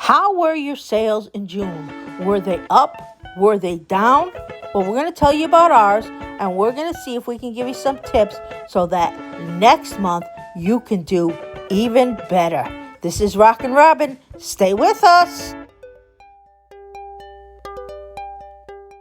How were your sales in June? Were they up? Were they down? Well, we're going to tell you about ours, and we're going to see if we can give you some tips so that next month you can do even better. This is RockinRobin. Stay with us.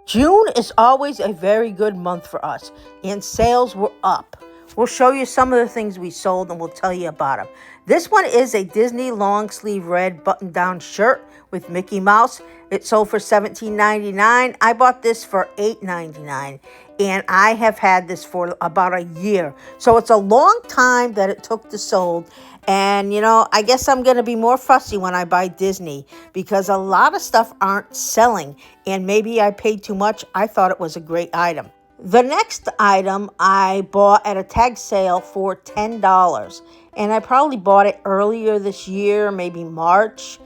June is always a very good month for us, and sales were up. We'll show you some of the things we sold, and we'll tell you about them. This one is a Disney long sleeve red button-down shirt with Mickey Mouse. It sold for $17.99. I bought this for $8.99, and I have had this for about a year. So it's a long time that it took to sold. And, I guess I'm going to be more fussy when I buy Disney because a lot of stuff aren't selling. And maybe I paid too much. I thought it was a great item. The next item I bought at a tag sale for $10. And I probably bought it earlier this year, maybe March.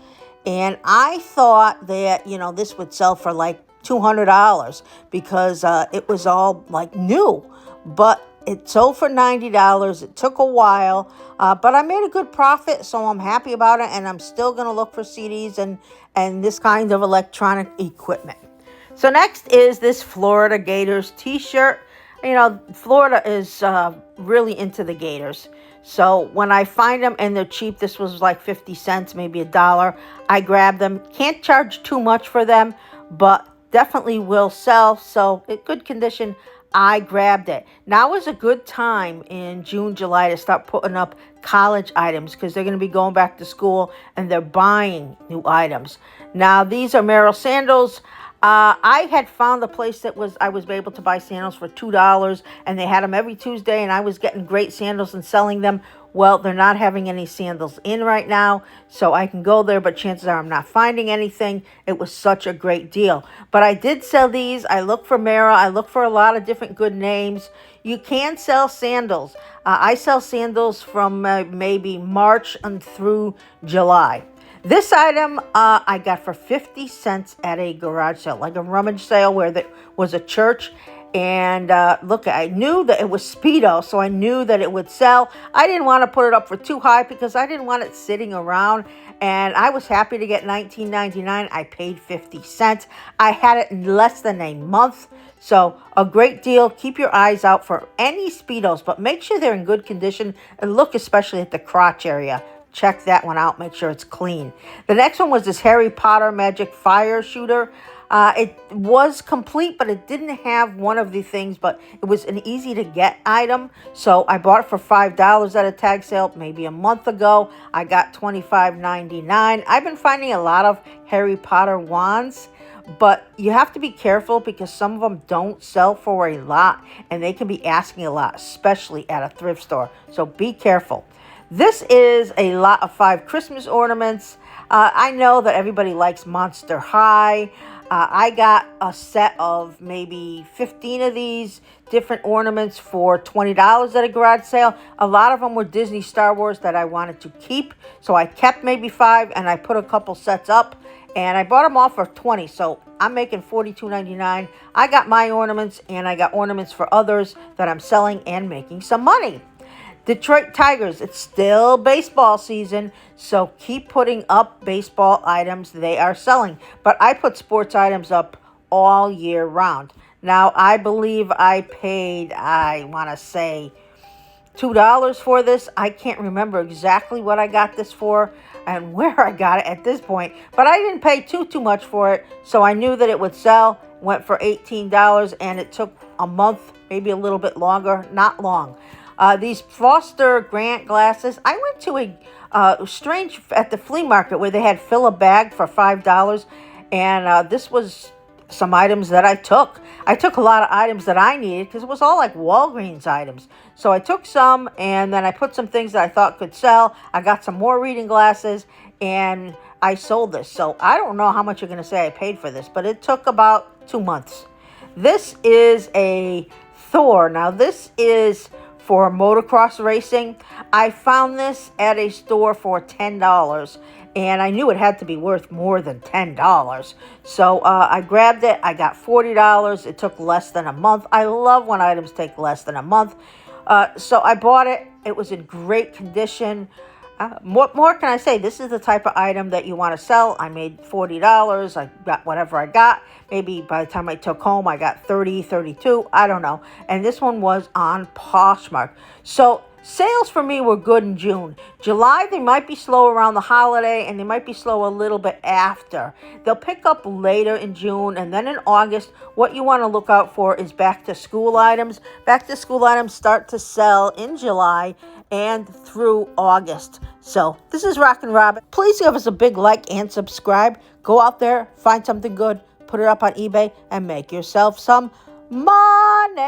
And I thought that, this would sell for like $200 because it was all like new. But it sold for $90. It took a while, but I made a good profit, so I'm happy about it. And I'm still going to look for CDs and this kind of electronic equipment. So next is this Florida Gators t-shirt. Florida is really into the Gators. So when I find them and they're cheap, this was like 50 cents, maybe $1. I grab them. Can't charge too much for them, but definitely will sell. So in good condition, I grabbed it. Now is a good time in June, July to start putting up college items because they're going to be going back to school and they're buying new items. Now these are Merrell sandals. I had found a place that I was able to buy sandals for $2, and they had them every Tuesday, and I was getting great sandals and selling them. Well, they're not having any sandals in right now, so I can go there, but chances are I'm not finding anything. It was such a great deal. But I did sell these. I looked for Merrell. I looked for a lot of different good names. You can sell sandals. I sell sandals from maybe March and through July. This item I got for 50 cents at a garage sale, like a rummage sale where there was a church. And look, I knew that it was Speedo, so I knew that it would sell. I didn't want to put it up for too high because I didn't want it sitting around. And I was happy to get $19.99. I paid 50 cents. I had it in less than a month. So a great deal. Keep your eyes out for any Speedos, but make sure they're in good condition and look especially at the crotch area. Check that one out. Make sure it's clean. The next one was this Harry Potter Magic Fire Shooter. It was complete, but it didn't have one of the things, but it was an easy to get item. So I bought it for $5 at a tag sale maybe a month ago. I got $25.99. I've been finding a lot of Harry Potter wands, but you have to be careful because some of them don't sell for a lot and they can be asking a lot, especially at a thrift store. So be careful. This is a lot of 5 Christmas ornaments. I know that everybody likes Monster High. I got a set of maybe 15 of these different ornaments for $20 at a garage sale. A lot of them were Disney Star Wars that I wanted to keep. So I kept maybe 5 and I put a couple sets up. And I bought them all for $20. So I'm making $42.99. I got my ornaments and I got ornaments for others that I'm selling and making some money. Detroit Tigers, it's still baseball season, so keep putting up baseball items they are selling. But I put sports items up all year round. Now, I believe I paid, I want to say, $2 for this. I can't remember exactly what I got this for and where I got it at this point. But I didn't pay too much for it, so I knew that it would sell. Went for $18, and it took a month, maybe a little bit longer, not long. These Foster Grant glasses. I went to a strange at the flea market where they had fill a bag for $5, and this was some items that I took. I took a lot of items that I needed because it was all like Walgreens items. So I took some, and then I put some things that I thought could sell. I got some more reading glasses, and I sold this. So I don't know how much you're going to say I paid for this, but it took about 2 months. This is a Thor. Now this is for motocross racing. I found this at a store for $10, and I knew it had to be worth more than $10. So I grabbed it. I got $40. It took less than a month. I love when items take less than a month. So I bought it. It was in great condition. What more can I say? This is the type of item that you want to sell. I made $40. I got whatever I got. Maybe by the time I took home, I got 30, 32. I don't know. And this one was on Poshmark. So sales for me were good in June. July, they might be slow around the holiday, and they might be slow a little bit after. They'll pick up later in June, and then in August, what you want to look out for is back to school items. Back to school items start to sell in July and through August. So this is Rockin' Robin. Please give us a big like and subscribe. Go out there, find something good, put it up on eBay, and make yourself some money.